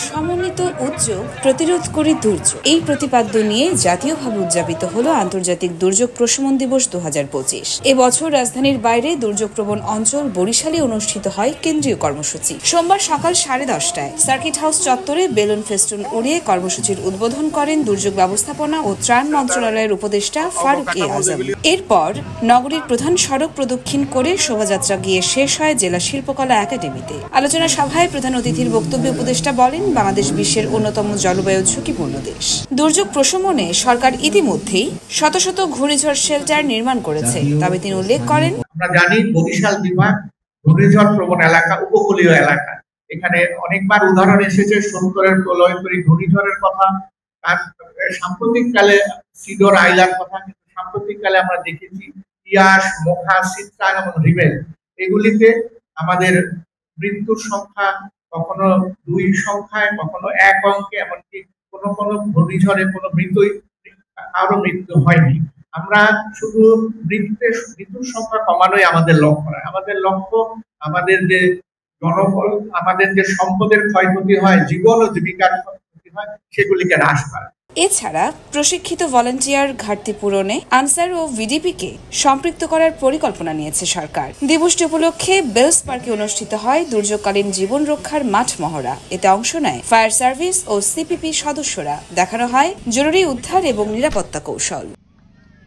সমন্বিত উদ্যোগ প্রতিরোধ করে দুর্যোগ, এই প্রতিপাদ্য নিয়ে জাতীয়ভাবে উদযাপিত হলো আন্তর্জাতিক দুর্যোগ প্রশমন দিবস 2025। এবছর রাজধানীর বাইরে দুর্যোগ প্রবণ অঞ্চল বরিশালে অনুষ্ঠিত হয় কেন্দ্রীয় কর্মসূচি। সোমবার সকাল 10:30টায় সার্কিট হাউস চত্বরে বেলুন ফেস্টুন উড়িয়ে কর্মসূচির উদ্বোধন করেন দুর্যোগ ব্যবস্থাপনা ও ত্রাণ মন্ত্রণালয়ের উপদেষ্টা ফারুক এ আজম। এরপর নগরীর প্রধান সড়ক প্রদক্ষিণ করে শোভাযাত্রা গিয়ে শেষ হয় জেলা শিল্পকলা একাডেমিতে। আলোচনা সভায় প্রধান অতিথির বক্তব্যে উপদেষ্টা বলেন, বাংলাদেশ বিশ্বের অন্যতম জলবায়ু ঝুঁকিপূর্ণ দেশ। দুর্যোগ প্রশমনে সরকার ইতিমধ্যেই শত শত ঘূর্ণিঝড় শেল্টার নির্মাণ করেছে। তবে তিনি উল্লেখ করেন, আমরা জানি বরিশাল বিভাগ ঘূর্ণিঝড় প্রবণ এলাকা, উপকূলীয় এলাকা। এখানে অনেকবার উদাহরণ এসেছে 70-এর প্রলয়ঙ্করী ঘূর্ণিঝড়ের কথা, তার সাম্প্রতিককালে সিডর আইলার কথা। কিন্তু সাম্প্রতিককালে আমরা দেখেছি ইয়াস, মোখা, সিত্রা এবং রিবেল, এগুলিতে আমাদের মৃত্যুর সংখ্যা কখনো 2 সংখ্যায়, কখনো 1 অঙ্কে, এমনকি কোনো কোনো ঘূর্ণিঝড়ে কোনো কারো মৃত্যু হয়নি। আমরা শুধু মৃত্যুর সংখ্যা কমানোই আমাদের লক্ষ্য নয়। আমাদের লক্ষ্য আমাদের যে জনবল, আমাদের যে সম্পদের ক্ষয়ক্ষতি হয়, জীবন ও জীবিকার ক্ষয়ক্ষতি হয়, সেগুলিকে হ্রাস করা। এছাড়া প্রশিক্ষিত ভলান্টিয়ার ঘাটতি পূরণে আনসার ও ভিডিপিকে সম্পৃক্ত করার পরিকল্পনা নিয়েছে সরকার। দিবসটি উপলক্ষে বেলস পার্কে অনুষ্ঠিত হয় দুর্যোগকালীন জীবন রক্ষার মাঠ মহড়া। এতে অংশ নেয় ফায়ার সার্ভিস ও সিপিপি সদস্যরা। দেখানো হয় জরুরি উদ্ধার এবং নিরাপত্তা কৌশল।